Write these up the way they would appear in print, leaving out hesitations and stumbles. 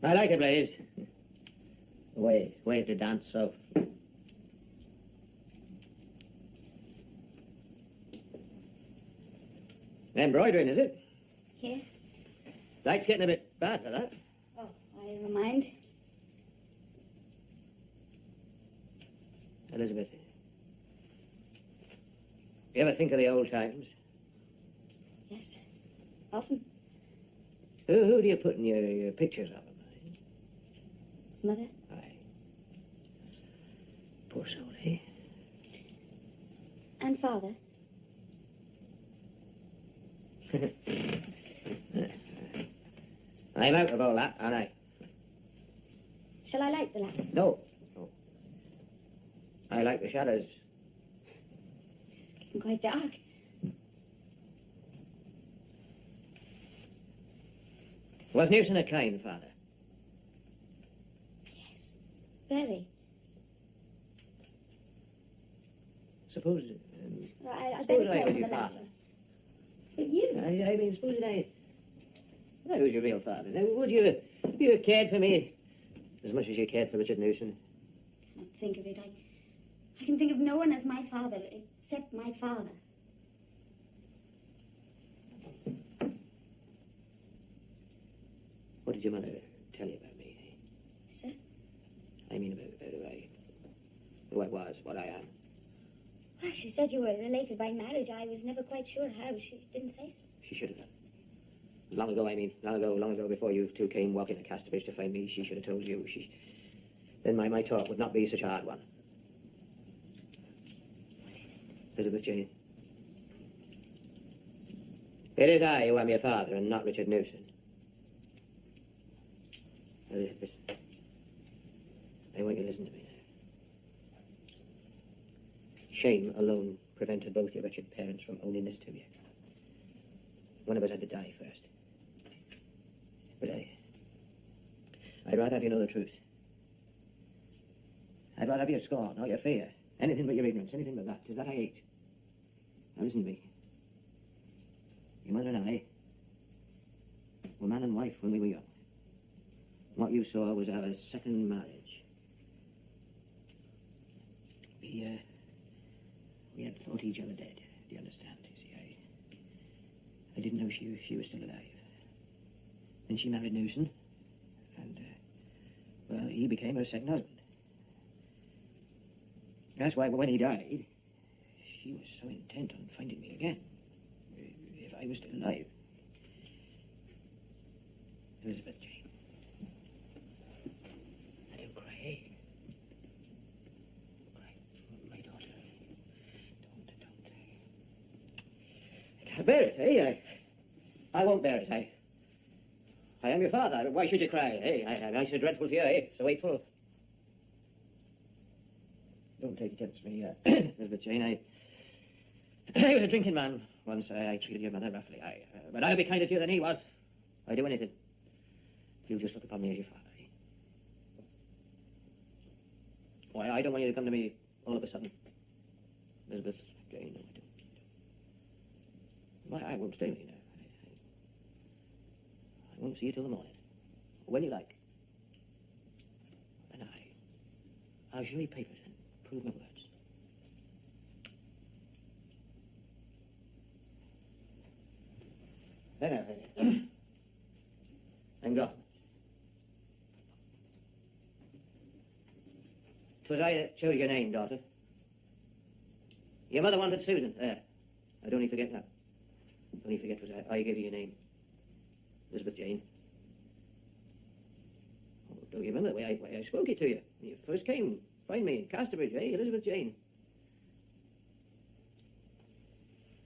I like it, Blaze. Way to dance, so. Embroidering, is it? Yes. Light's getting a bit bad for that. Oh, I don't mind. Elizabeth, you ever think of the old times? Yes, often. Who do you put in your pictures of them? Mother? Aye. Poor soul, eh? And father? I'm out of all that, aren't I? Shall I light the lamp? No. I like the shadows. It's getting quite dark. Was Newson a kind father? Yes, very. Suppose... I suppose better I call was for your the father. lantern. But you? I mean, suppose I was your real father. Now, would you have cared for me as much as you cared for Richard Newson? I can't think of it. I can think of no one as my father except my father. What did your mother tell you about me? Sir? I mean, about who I was, what I am. Well, she said you were related by marriage. I was never quite sure how. She didn't say so. She should have done. Long ago, I mean. Long ago, before you two came walking to Casterbridge to find me, she should have told you. Then my talk would not be such a hard one. What is it? Elizabeth Jane. It is I who am your father, and not Richard Newson. Listen. I want you to listen to me now. Shame alone prevented both your wretched parents from owning this to you. One of us had to die first. But I'd rather have you know the truth. I'd rather have your scorn, or your fear, anything but your ignorance, anything but that. 'Tis that I hate. Now listen to me. Your mother and I were man and wife when we were young. What you saw was our second marriage. We had thought each other dead. Do you understand? You see, I didn't know she was still alive. Then she married Newson, and well, he became her second husband. That's why when he died, she was so intent on finding me again. If I was still alive. Elizabeth Jane. Now don't cry, eh? Don't cry. My daughter. Don't. I can't bear it, eh? I won't bear it, I am your father. Why should you cry, eh? Am I so dreadful to you, eh? So hateful? Don't take it against me, Elizabeth Jane. I was a drinking man once. I treated your mother roughly. But I'll be kinder to you than he was. I'd do anything. You'll just look upon me as your father, eh? Why, I don't want you to come to me all of a sudden. Elizabeth Jane, no, I don't. I won't stay with you now. I won't see you till the morning. When you like. And I'll show you papers and prove my words. There now. I'm gone. 'Twas I that chose your name, daughter. Your mother wanted Susan. There. I don't only forget now. Only forget was I gave you your name. Elizabeth Jane. Oh, don't you remember the way I spoke it to you when you first came? Find me in Casterbridge, eh? Elizabeth Jane.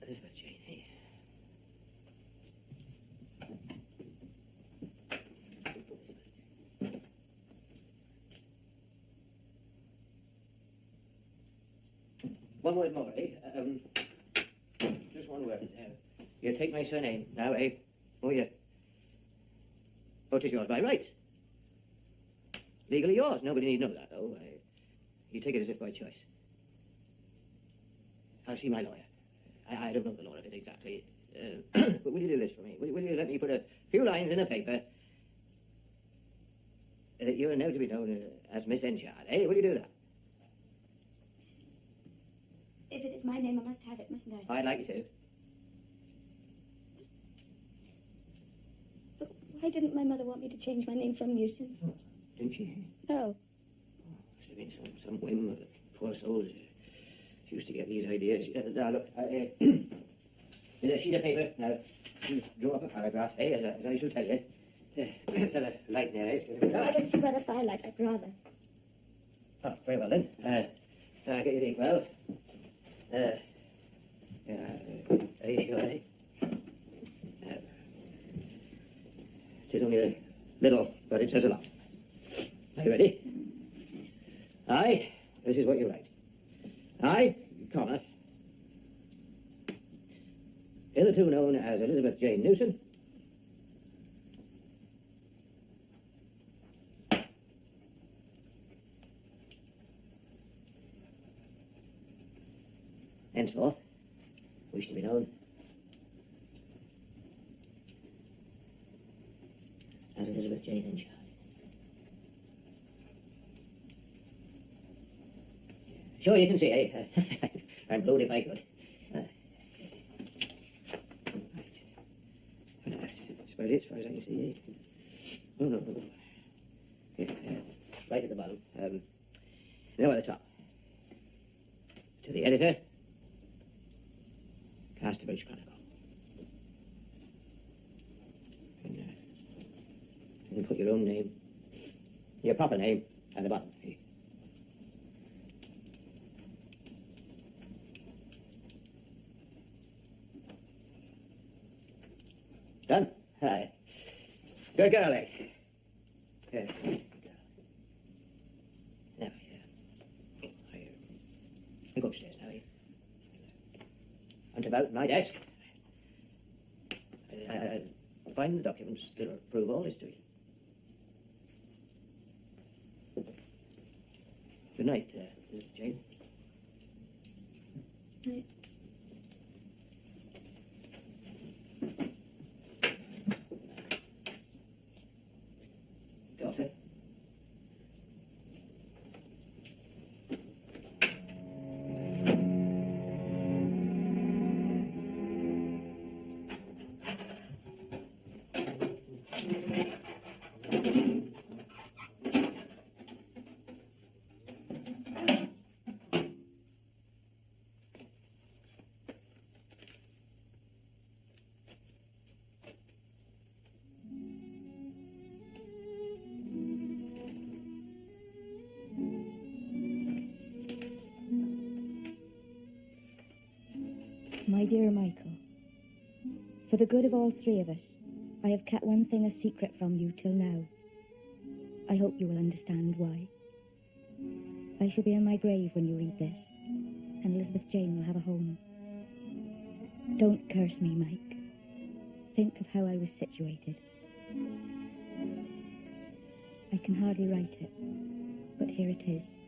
Elizabeth Jane, eh? One word more, eh? Just one word. You take my surname now, eh? Oh, yeah. Oh, 'tis yours by right. Legally yours. Nobody need know that, though. You take it as if by choice. I'll see my lawyer. I don't know the law of it exactly. But will you do this for me? Will you let me put a few lines in the paper that you are now to be known as Miss Enchard, eh? Will you do that? If it is my name, I must have it, mustn't I? I'd like you to. But why didn't my mother want me to change my name from Newson? Oh, didn't she? No. Must have been some whim of the poor souls. She used to get these ideas. Now, look, there's a sheet of paper. Now, you draw up a paragraph, eh, as I shall tell you. Instead of light there, eh? I can see by the firelight. I'd rather. Oh, very well then. I get you think, well, are you sure, eh? It is only a little, but it says a lot. Are you ready? Yes. I, this is what you write. I, comma, hitherto known as Elizabeth Jane Newson, henceforth, wish to be known as Elizabeth Jane Enchard. Sure you can see, eh? I'm blowed if I could. Right. That's about it as far as I can see, eh? Oh, no. Okay, right at the bottom. Now at the top. To the editor, Casterbridge Chronicle. And, you can put your own name, your proper name, at the bottom. Eh? Done? Aye. Good girl, eh? Good girl. Now, I go upstairs now, eh? And about my desk. I find the documents that prove all this to you. Good night, Elizabeth Jane. Night. Daughter. My dear Michael, for the good of all three of us, I have kept one thing a secret from you till now. I hope you will understand why. I shall be in my grave when you read this, and Elizabeth Jane will have a home. Don't curse me, Mike. Think of how I was situated. I can hardly write it, but here it is.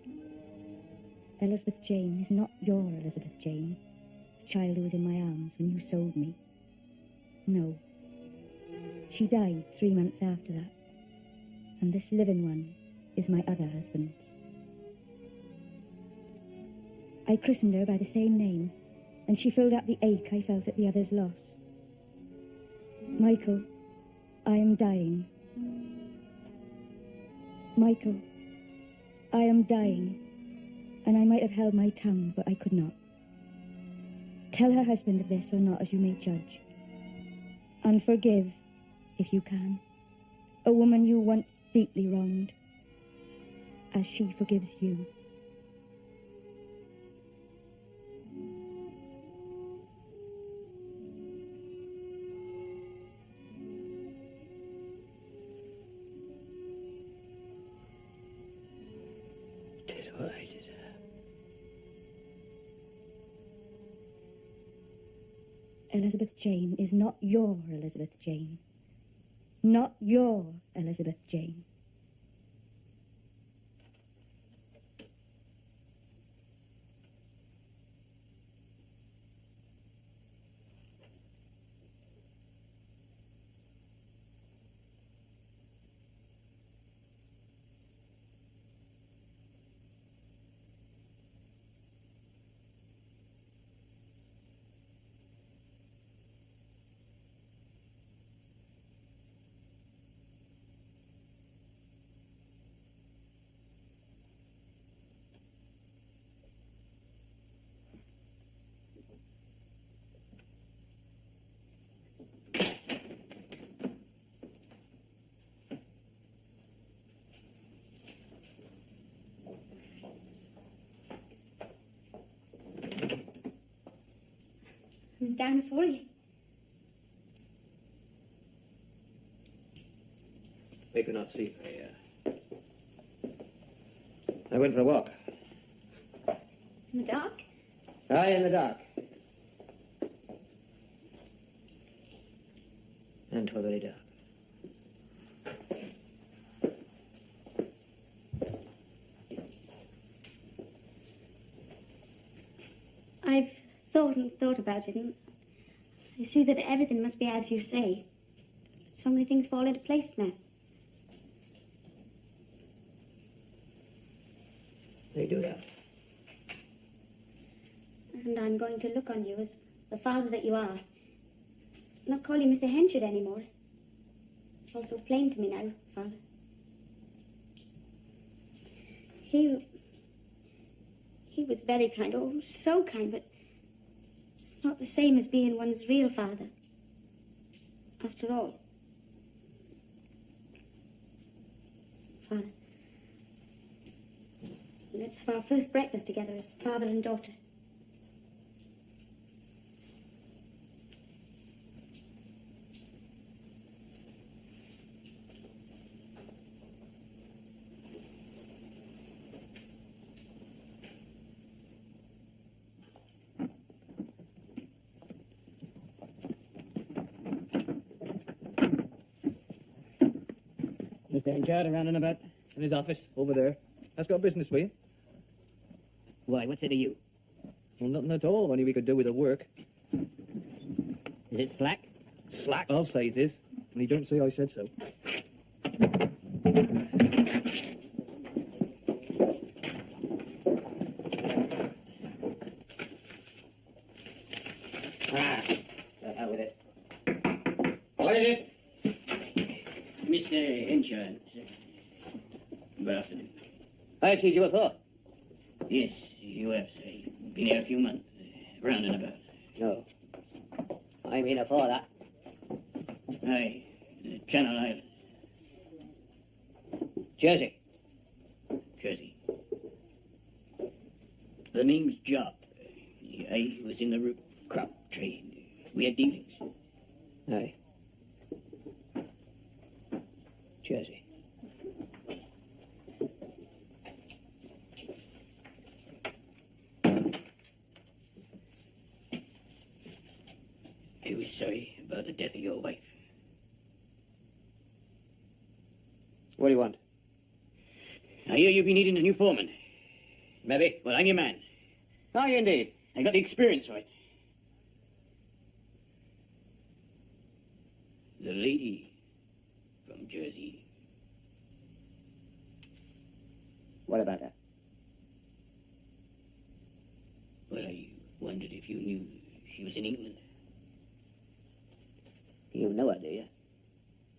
Elizabeth Jane is not your Elizabeth Jane, the child who was in my arms when you sold me. No. She died 3 months after that, and this living one is my other husband's. I christened her by the same name, and she filled up the ache I felt at the other's loss. Michael, I am dying. Michael, I am dying, and I might have held my tongue, but I could not. Tell her husband of this or not, as you may judge. And forgive, if you can, a woman you once deeply wronged, as she forgives you. Did what I did. Elizabeth Jane is not your Elizabeth Jane. Not your Elizabeth Jane. I'm down for you. We could not sleep. I went for a walk. In the dark? Aye, in the dark. And 'twas very dark. I've thought and thought about it, and I see that everything must be as you say. So many things fall into place now. They do that. And I'm going to look on you as the father that you are. Not call you Mr. Henchard anymore. It's all so plain to me now, Father. He was very kind, oh, so kind, but it's not the same as being one's real father. After all. Father, let's have our first breakfast together as father and daughter. Mr. Henchard around and about? In his office, over there. That's got business with you. Why, what's it to you? Well, nothing at all, only we could do with the work. Is it slack? Slack, I'll say it is. And he don't say I said so. The hell with it. What is it? Mr. Henchard, sir. Good afternoon. I've seen you before. Yes, you have, sir. Been here a few months, round and about. No. I mean afore that. Aye, Channel Island, Jersey. Jersey. The name's Job. I was in the root crop trade. We had dealings. Aye. Jersey. I was sorry about the death of your wife. What do you want? I hear you've been needing a new foreman. Maybe. Well, I'm your man. Are you indeed? I got the experience for it. The lady from Jersey. What about her? Well, I wondered if you knew she was in England. You know her, do you?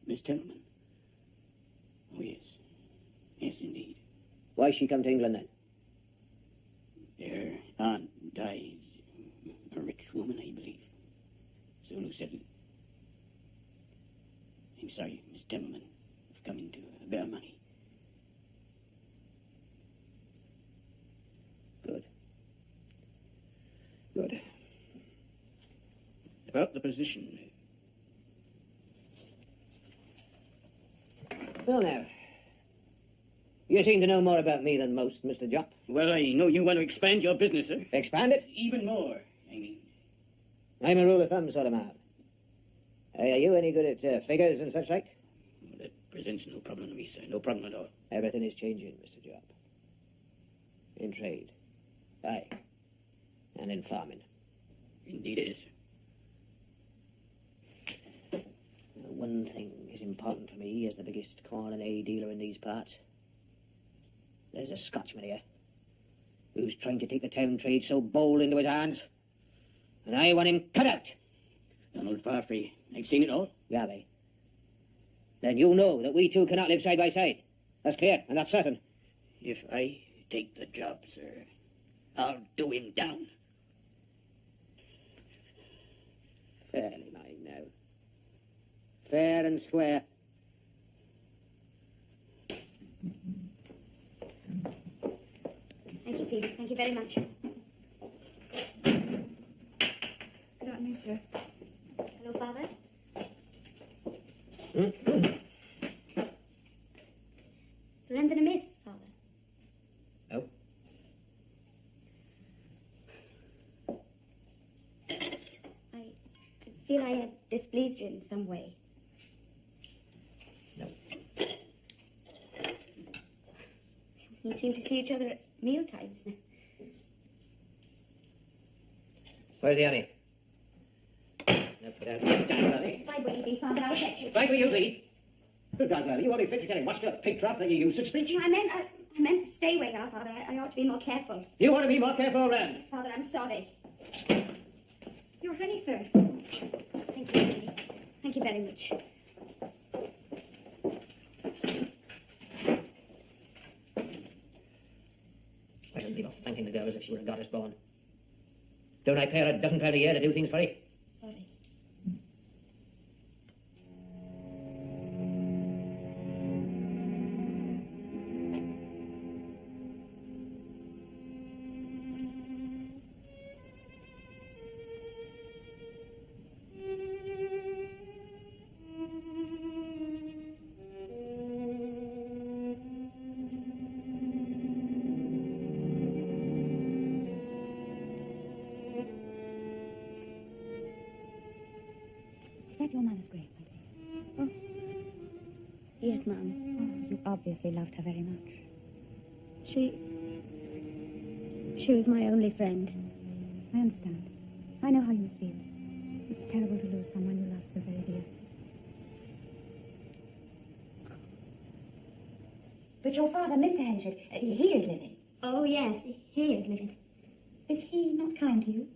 Miss Templeman. Oh, yes. Yes, indeed. Why she come to England then? Their aunt died. A rich woman, I believe. So Lou settled. I'm sorry, Miss Templeman, for coming to a bit of money. Good. Good. About the position. Well, now, you seem to know more about me than most, Mr. Jopp. Well, I know you want to expand your business, sir. Expand it? Even more, I mean. I'm a rule of thumb sort of man. Are you any good at figures and such like? Well, that presents no problem to me, sir. No problem at all. Everything is changing, Mr. Jopp. In trade. Aye. And in farming. Indeed it is, sir. One thing is important to me as the biggest corn and hay dealer in these parts. There's a Scotchman here who's trying to take the town trade so bold into his hands. And I want him cut out. Donald Farfrey, I've seen it all. Yeah, they. Then you know that we two cannot live side by side. That's clear, and that's certain. If I take the job, sir, I'll do him down. Fairly, mind now. Fair and square. Thank you, Phoebe. Thank you very much. Good afternoon, sir. Hello, Father. Is there anything amiss, Father? No. I feel I have displeased you in some way. No. We seem to see each other at meal times. Where's the honey? Now put out your damn honey. Why will you be, Father? I'll fetch it. Right where you be. Good God, Granny, you only fit to getting washed up pig trough that you use in speech. I meant to stay where you are, Father. I ought to be more careful. You want to be more careful, Ram? Yes, Father, I'm sorry. Your honey, sir. Thank you. Thank you very much. I don't be off thanking the girl as if she were a goddess born. Don't I pay her £12 a year to do things for you? Sorry. Is that your mother's grave, my dear? Yes, Mum. Oh, you obviously loved her very much. She was my only friend. I understand. I know how you must feel. It's terrible to lose someone you love so very dear. But your father, Mr. Henshett, he is living. Oh, yes, he is living. Is he not kind to you?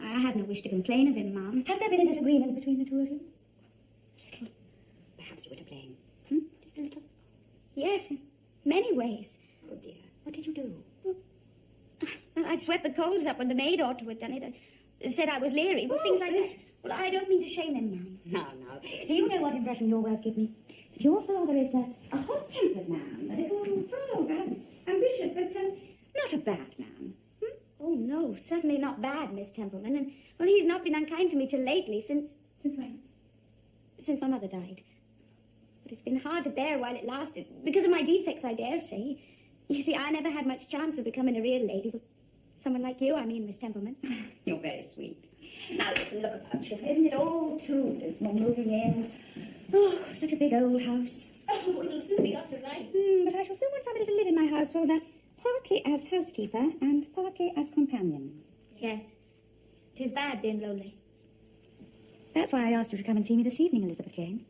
I have no wish to complain of him, Mum. Has there been a disagreement between the two of you? Little. Perhaps you were to blame. Just a little. Yes, in many ways. Oh, dear. What did you do? I swept the coals up when the maid ought to have done it. I said I was leery. Well, things like gracious. that. Well, I don't mean to shame him, Mum. No. Do you know what impression your words give me? That your father is a hot-tempered man, a little proud, perhaps ambitious, but not a bad man. Oh, no, certainly not bad, Miss Templeman. And, well, he's not been unkind to me till lately, since Since when? my mother died. But it's been hard to bear while it lasted, because of my defects, I dare say. You see, I never had much chance of becoming a real lady. But someone like you, I mean, Miss Templeman. You're very sweet. Now, listen, look about you. Isn't it all too dismal moving in? Oh, such a big old house. Oh, it'll soon be up to rights. But I shall soon want somebody to live in my house, well, partly as housekeeper and partly as companion. Yes, 'tis bad being lonely. That's why I asked you to come and see me this evening, Elizabeth Jane.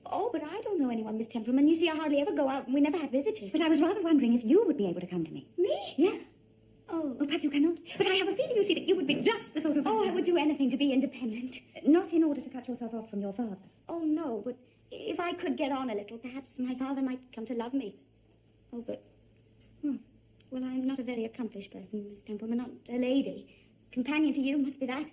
Oh, but I don't know anyone, Miss Templeman. You see, I hardly ever go out, and we never have visitors. But I was rather wondering if you would be able to come to me. Me? Yes. Oh. Well, perhaps you cannot. But I have a feeling, you see, that you would be just the sort of... Oh, I would do anything to be independent. Not in order to cut yourself off from your father. Oh, no, but if I could get on a little, perhaps my father might come to love me. Oh, but... Well, I'm not a very accomplished person, Miss Templeman, not a lady. Companion to you must be that.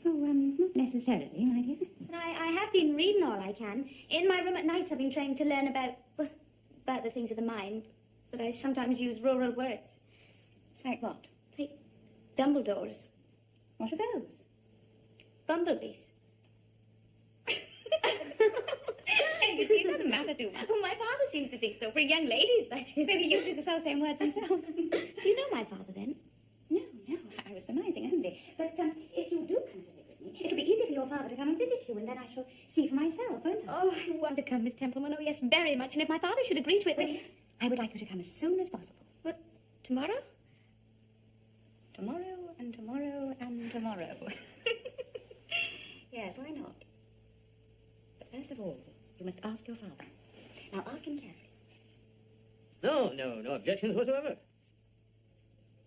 Oh, not necessarily, my dear. But I have been reading all I can. In my room at nights I've been trying to learn about the things of the mind. But I sometimes use rural words. Like what? Like Dumbledores. What are those? Bumblebees. You see, it doesn't matter too much. Oh, my father seems to think so. For young ladies, that is. He uses the self-same words himself. Do you know my father, then? No, I was surmising only. But if you do come to live with me, it'll be easy for your father to come and visit you, and then I shall see for myself, won't I? Oh, I want to come, Miss Templeman. Oh, yes, very much. And if my father should agree to it, then... I would like you to come as soon as possible. What, tomorrow? Tomorrow and tomorrow and tomorrow. Yes, why not? But first of all, you must ask your father. Now, ask him carefully. No objections whatsoever.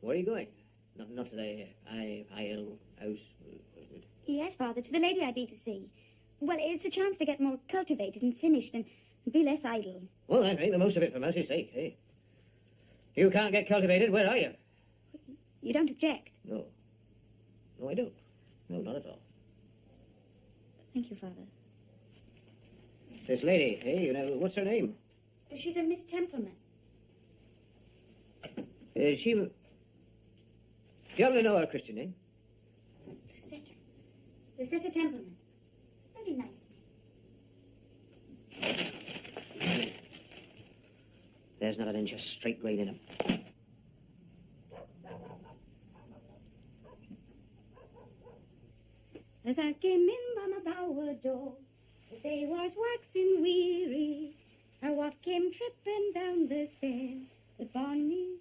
Where are you going? Not to the house. Yes, Father, to the lady I'd been to see. Well, it's a chance to get more cultivated and finished and be less idle. Well, then, make the most of it for mercy's sake, eh? You can't get cultivated, where are you? You don't object? No, I don't. No, not at all. Thank you, Father. This lady, what's her name? She's a Miss Templeman. She... Do you happen to know her Christian name? Lucetta. Lucetta Templeman. Very nice name. There's not an inch of straight grain in him. As I came in by my bower door, as they was waxing weary, I what came tripping down the stairs with Bonnie.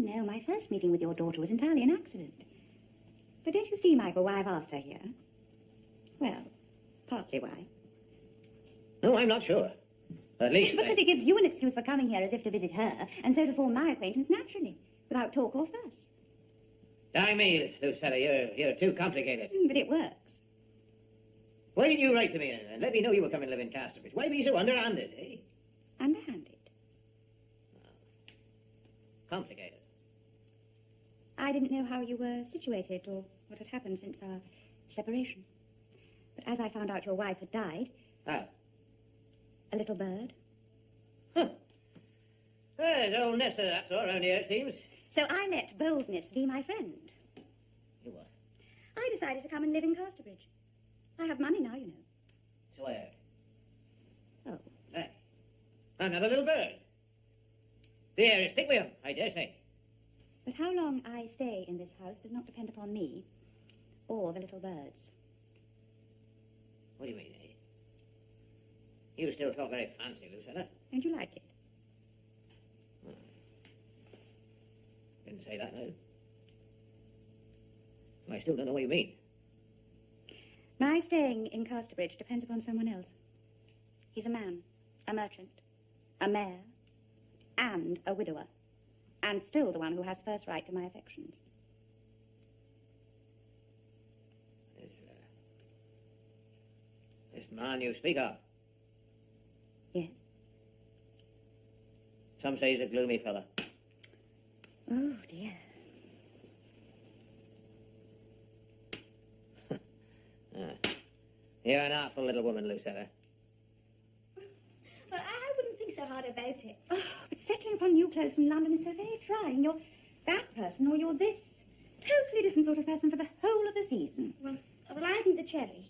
No, my first meeting with your daughter was entirely an accident. But don't you see, Michael, why I've asked her here? Well, partly why. No, I'm not sure. At least Because it gives you an excuse for coming here as if to visit her, and so to form my acquaintance naturally, without talk or fuss. Dang me, Lucetta, you're too complicated. But it works. Why didn't you write to me and let me know you were coming to live in Casterbridge? Why be so underhanded, eh? Underhanded. Complicated. I didn't know how you were situated or what had happened since our separation. But as I found out your wife had died... How? A little bird. Huh. There's a whole nest of that sort around here, it seems. So I let boldness be my friend. You what? I decided to come and live in Casterbridge. I have money now, you know. So I heard. Oh. Hey, another little bird. The air is thick with him, I dare say. But how long I stay in this house does not depend upon me or the little birds. What do you mean, eh? You still talk very fancy, Lucetta. Don't you like it? Didn't say that, no. I still don't know what you mean. My staying in Casterbridge depends upon someone else. He's a man, a merchant, a mayor, and a widower, and still the one who has first right to my affections. This man you speak of, Yes? some say he's a gloomy fella. Oh, dear. You're an artful little woman, Lucetta. Well, I wouldn't think so hard about it. Oh, but settling upon new clothes from London is so very trying. You're that person or you're this totally different sort of person for the whole of the season. Well, I think the cherry.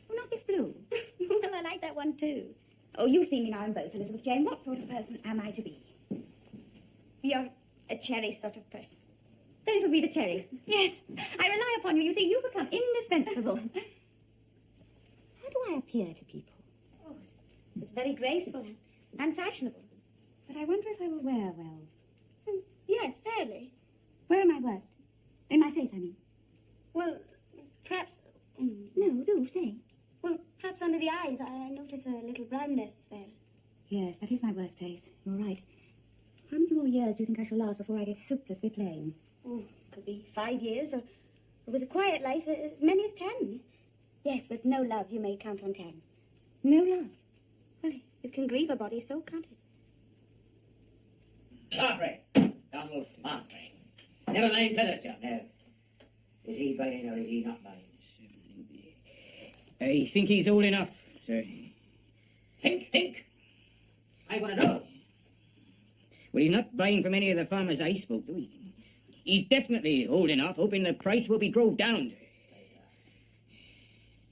Oh, not this blue. Well, I like that one too. Oh, you see me now in both, Elizabeth Jane. What sort of person am I to be? You're a cherry sort of person. Then it'll be the cherry. Yes, I rely upon you. You see, you've become indispensable. How do I appear to people? Oh, it's very graceful and fashionable. But I wonder if I will wear well. Yes, fairly. Where am I worst? In my face, I mean. Well, perhaps... No, do say. Well, perhaps under the eyes. I notice a little brownness there. Yes, that is my worst place. You're right. How many more years do you think I shall last before I get hopelessly plain? Oh, could be 5 years, or with a quiet life, as many as 10. Yes, with no love, you may count on 10. No love. Well, it can grieve a body so, can't it? Farfrae. Donald Farfrae. Never mind Phyllis, John. Now, is he buying or is he not buying? I think he's old enough, sir. Think. I want to know. Well, he's not buying from any of the farmers I spoke to. He's definitely old enough, hoping the price will be drove down.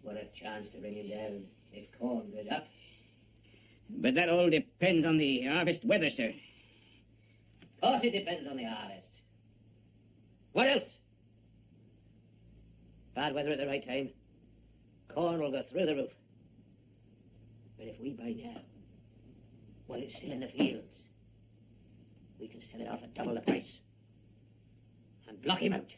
What a chance to bring him down if corn goes up. But that all depends on the harvest weather, sir. Of course it depends on the harvest. What else? Bad weather at the right time. Corn will go through the roof. But if we buy now, while it's still in the fields, we can sell it off at double the price and block him out.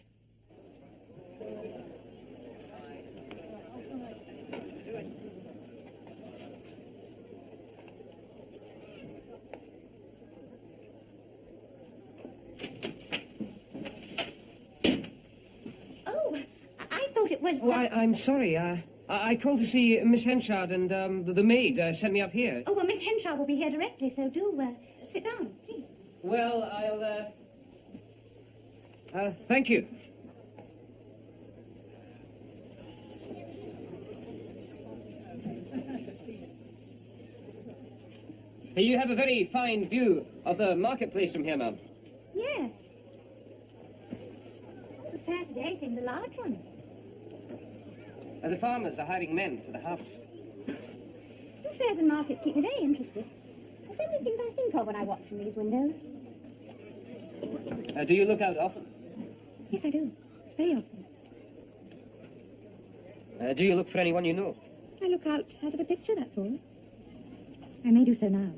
It was... Oh, I'm sorry. I called to see Miss Henchard, and the maid sent me up here. Oh, well, Miss Henchard will be here directly, so do sit down, please. Well, thank you. You have a very fine view of the marketplace from here, ma'am. Yes. The fair today seems a large one. The farmers are hiring men for the harvest. The fairs and markets keep me very interested. There's so many things I think of when I watch from these windows. Do you look out often? Yes, I do. Very often. Do you look for anyone you know? I look out as at a picture, that's all. I may do so now.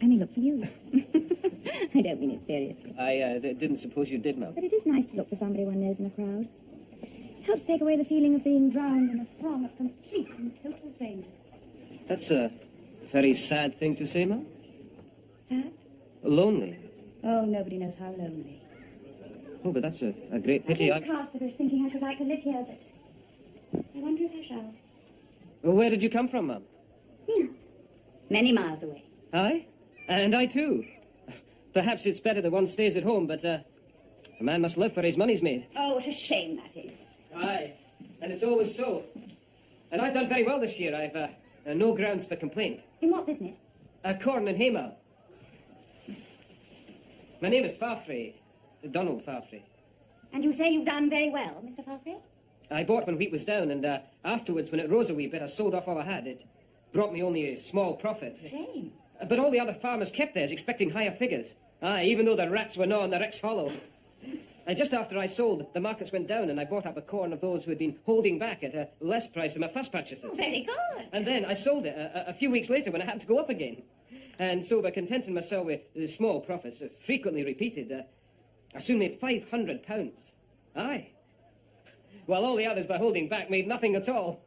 I may look for you. I don't mean it seriously. I didn't suppose you did, ma'am. But it is nice to look for somebody one knows in a crowd. It helps take away the feeling of being drowned in a throng of complete and total strangers. That's a very sad thing to say, ma'am. Sad? Lonely. Oh, nobody knows how lonely. Oh, but that's a great pity. I came to Casterbridge thinking I should like to live here, but I wonder if I shall. Where did you come from, ma'am? Mina. Many miles away. I? And I too. Perhaps it's better that one stays at home, but a man must live where his money's made. Oh, what a shame that is. Aye, and it's always so. And I've done very well this year. I've no grounds for complaint. In what business? Corn and hay, ma'am. My name is Farfrae, Donald Farfrae. And you say you've done very well, Mr. Farfrae? I bought when wheat was down, and afterwards, when it rose a wee bit, I sold off all I had. It brought me only a small profit. Shame. But all the other farmers kept theirs, expecting higher figures. Aye, even though the rats were gnawing the ricks hollow. Just after I sold, the markets went down, and I bought up the corn of those who had been holding back at a less price than my first purchases. Oh, very good. And then I sold it a few weeks later when it happened to go up again. And so by contenting myself with small profits, frequently repeated, I soon made £500. Aye. While all the others by holding back made nothing at all.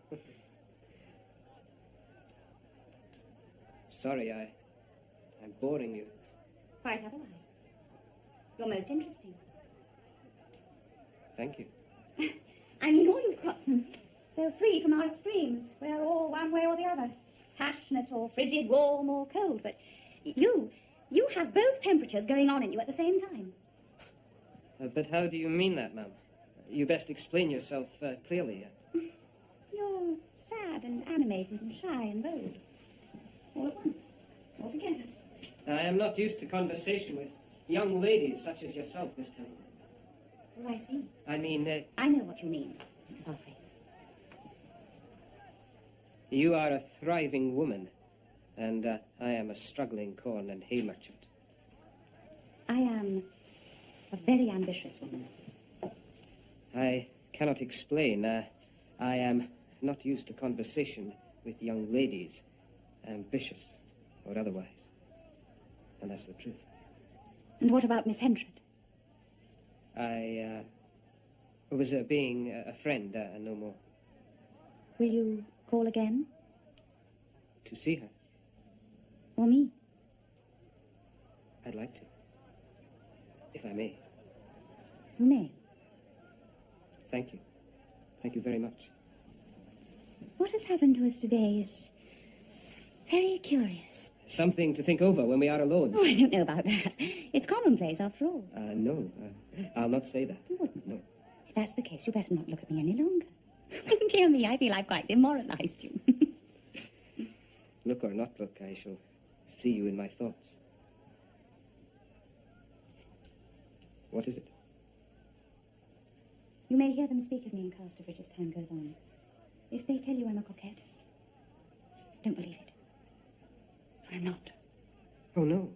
Sorry, I'm boring you. Quite otherwise. You're most interesting. Thank you. I mean, all you Scotsmen. So free from our extremes. We're all one way or the other. Passionate or frigid, warm or cold. But you have both temperatures going on in you at the same time. But how do you mean that, ma'am? You best explain yourself clearly. You're sad and animated and shy and bold. All at once. All together. I am not used to conversation with young ladies such as yourself, Miss Tennant. Oh, I see. I mean, I know what you mean, Mr. Farfrae. you are a thriving woman, and I am a struggling corn and hay merchant. I am a very ambitious woman. I cannot explain. I am not used to conversation with young ladies, ambitious or otherwise. And that's the truth. And what about Miss Henchard? I was being a friend, no more. Will you call again? To see her, Or me? I'd like to. If I may. You may. Thank you. Thank you very much. What has happened to us today is very curious. Something to think over when we are alone. Oh, I don't know about that. It's commonplace, after all. No, I'll not say that. You wouldn't? No. If that's the case, you better not look at me any longer. Dear me, I feel I've quite demoralized you. Look or not look, I shall see you in my thoughts. What is it? You may hear them speak of me in Casterbridge as time goes on. If they tell you I'm a coquette, don't believe it. For I'm not. Oh, no.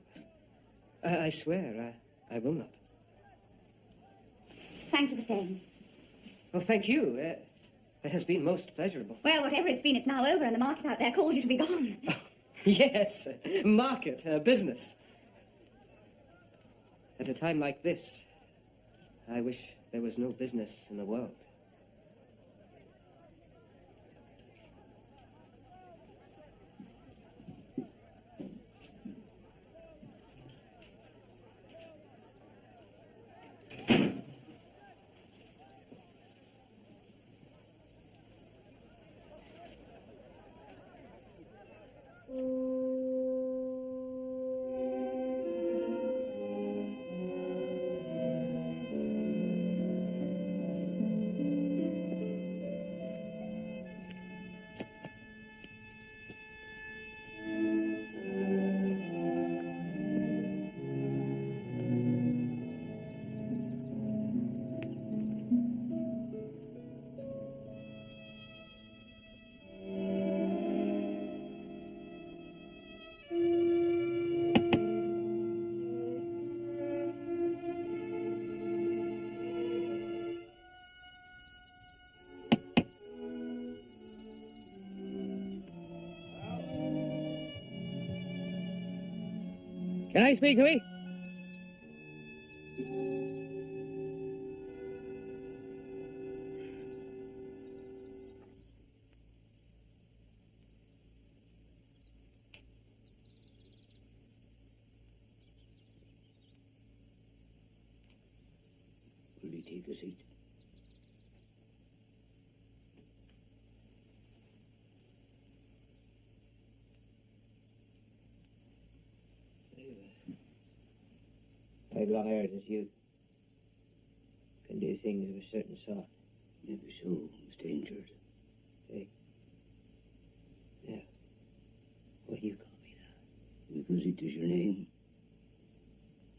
I swear, I will not. Thank you for staying. Oh, thank you. It has been most pleasurable. Well, whatever it's been, it's now over, and the market out there calls you to be gone. Yes, market, business. At a time like this, I wish there was no business in the world. Can I speak to you? Will you take a seat? I've long heard that you can do things of a certain sort. Maybe so, Mr. Injured. Hey. Yeah. Why do you call me that? Because it is your name.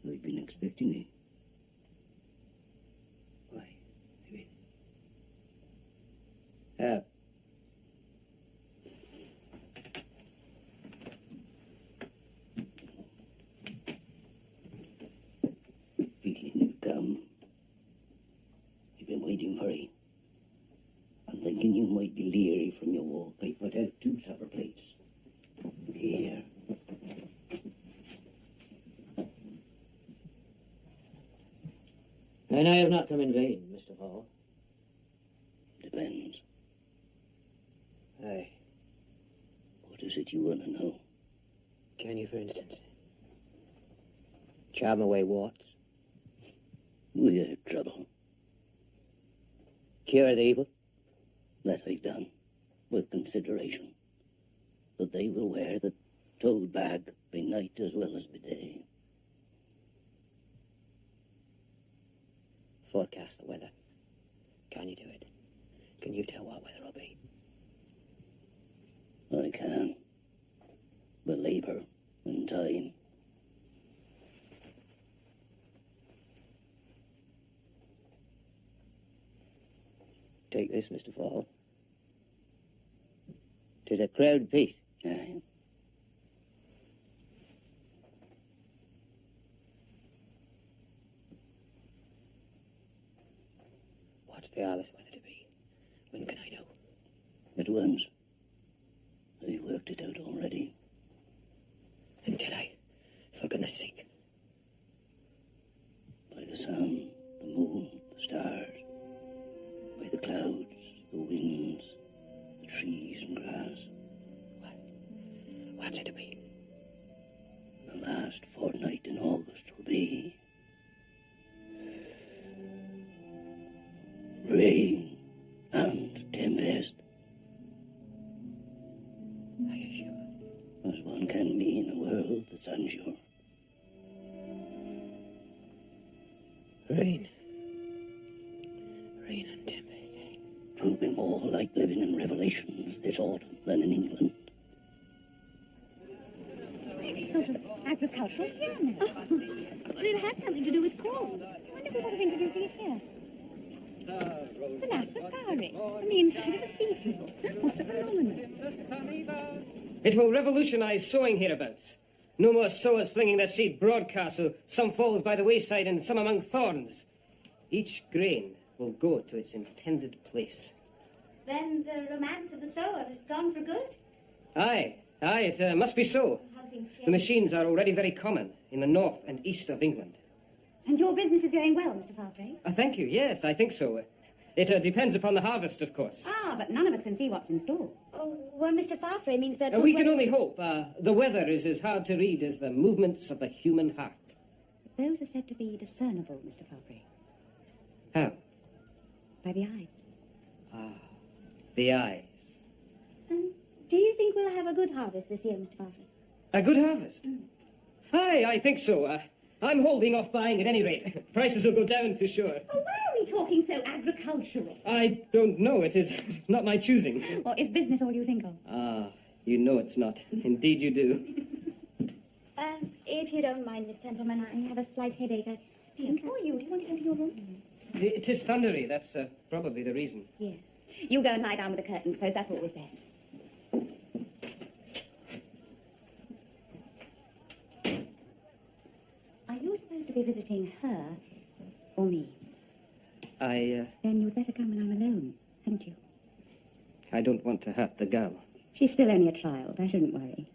I've been expecting it. Why? I mean... How? Feeling you'd come. You've been waiting for it. And thinking you might be leery from your walk, I put out 2 supper plates. Here. And I have not come in vain, Mr. Hall. Depends. Aye. What is it you want to know? Can you, for instance, charm away warts? We have trouble. Cure the evil? That I've done, with consideration. That they will wear the toad bag by night as well as by day. Forecast the weather. Can you do it? Can you tell what weather will be? I can. But labour and time. Take this, Mr. Fall. 'Tis a crowd piece. Aye. What's the harvest weather to be? When can I know? At once. I worked it out already. Until I, for goodness sake. By the sun, the moon, the stars. By the clouds, the winds, the trees and grass. What's it to be? The last fortnight in August will be rain and tempest. Are you sure? As one can be in a world that's unsure. Rain. Rain and tempest, eh? It will be more like living in Revelations this autumn than in England. It's sort of agricultural here now. Well, it has something to do with corn. I wonder if we thought of introducing it here. The Casterbridge, on the inside of a seed drill. What a phenomenon. It will revolutionize sowing hereabouts. No more sowers flinging their seed broadcast, so some falls by the wayside and some among thorns. Each grain will go to its intended place. Then the romance of the sower is gone for good? Aye, it must be so. How things change. The machines are already very common in the north and east of England. And your business is going well, Mr. Farfrae? Thank you, yes, I think so. It depends upon the harvest, of course. Ah, but none of us can see what's in store. Oh, well, Mr. Farfrae means that... We can only hope. The weather is as hard to read as the movements of the human heart. Those are said to be discernible, Mr. Farfrae. How? By the eye. The eyes. Do you think we'll have a good harvest this year, Mr. Farfrae? A good harvest? Aye, I think so. I'm holding off buying at any rate. Prices will go down for sure. Oh, why are we talking so agricultural? I don't know. It is not my choosing. Or is business all you think of? You know it's not. Indeed you do. If you don't mind, Miss Templeman, I have a slight headache. Do you want to go to your room? It is thundery. That's probably the reason. Yes. You go and lie down with the curtains closed. That's always best. Are you supposed to be visiting her or me? I Then you'd better come when I'm alone, hadn't you? don't want to hurt the girl. She's still only a child. I shouldn't worry.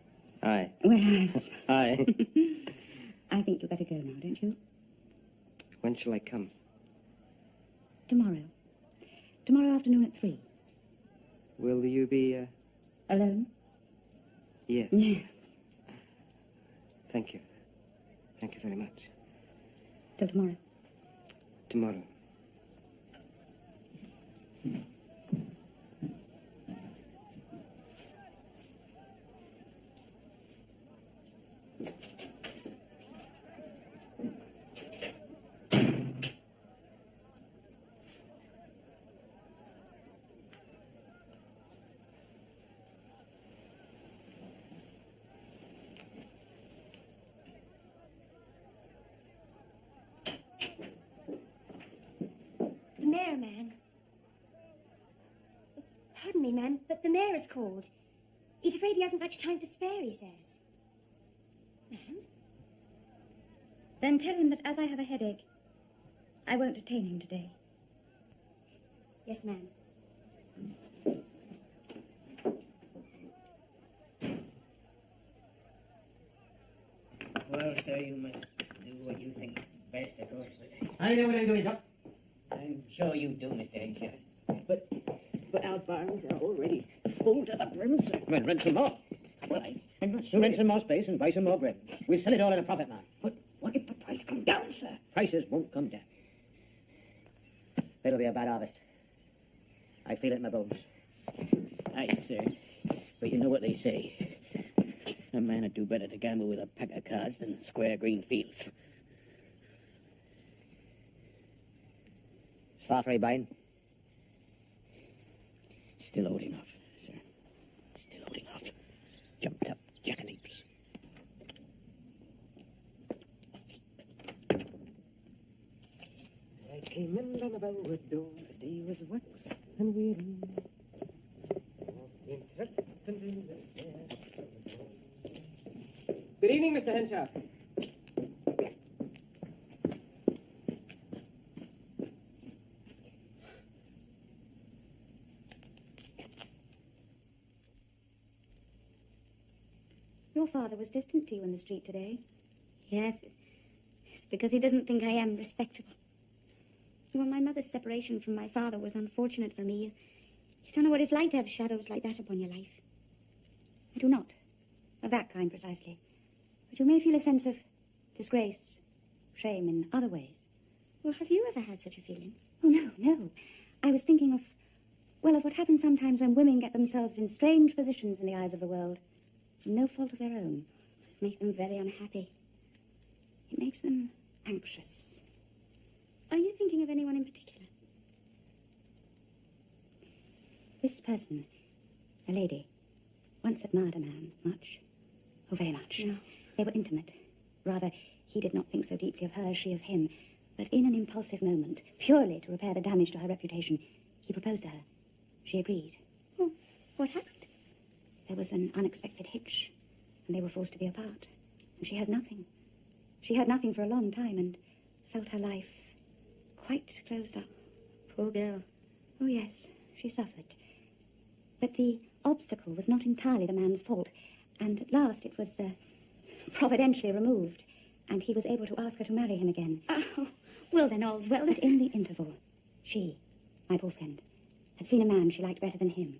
Aye. Whereas... Aye. I think you'd better go now, don't you? When shall I come? Tomorrow. Tomorrow afternoon at 3. Will you be, Alone? Yes. Yes. Thank you. Thank you very much. Till tomorrow. Tomorrow. The mayor, man. Pardon me, man, but the mayor is called. He's afraid he hasn't much time to spare, he says. Ma'am? Then tell him that as I have a headache, I won't detain him today. Yes, ma'am. Well, sir, you must do what you think best, of course, but I know what I'm doing, Doc. I'm sure you do, Mr. Headshire. but our barns are already full to the brim, sir. Well, rent some more. Well, I'm not We'll sure. rent some more space and buy some more grain. We'll sell it all at a profit, man. But what if the price come down, sir? Prices won't come down. It'll be a bad harvest. I feel it in my bones. Aye, sir. But you know what they say. A man would do better to gamble with a pack of cards than square green fields. It's far from buying. Still holding off, sir. Still holding off. Jumped up jackanapes. As I came in by my bellwood door, the day was wax and weary. Walking tripping in the stair. Good evening, Mr. Henshaw. Your father was distant to you in the street today. Yes, it's because he doesn't think I am respectable. Well, my mother's separation from my father was unfortunate for me. You don't know what it's like to have shadows like that upon your life. I do not. Of that kind, precisely. But you may feel a sense of disgrace, shame in other ways. Well, have you ever had such a feeling? Oh, no, no. I was thinking of what happens sometimes when women get themselves in strange positions in the eyes of the world. No fault of their own. Must make them very unhappy. It makes them anxious. Are you thinking of anyone in particular? This person, a lady, once admired a man much. Oh, very much. No. They were intimate. Rather, he did not think so deeply of her as she of him. But in an impulsive moment, purely to repair the damage to her reputation, he proposed to her. She agreed. Oh, what happened? There was an unexpected hitch, and they were forced to be apart. And she had nothing. She had nothing for a long time, and felt her life quite closed up. Poor girl. Oh, yes, she suffered. But the obstacle was not entirely the man's fault, and at last it was providentially removed, and he was able to ask her to marry him again. Oh, well then all's well. But in the interval, she, my poor friend, had seen a man she liked better than him.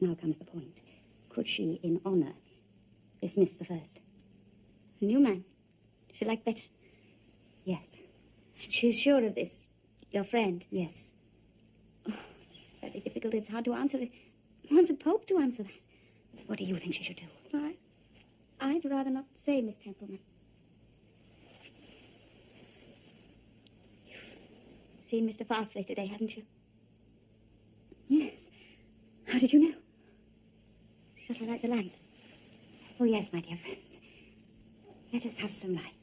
Now comes the point. Could she, in honour, dismiss the first? A new man. She liked better. Yes, And she is sure of this, your friend. yes. Oh, it's very difficult. It's hard to answer it. One's a pope to answer that. What do you think she should do? I'd rather not say, Miss Templeman. You've seen Mr. Farfrae today, haven't you? Yes. How did you know? Shall I light the lamp? Oh, yes, my dear friend. Let us have some light.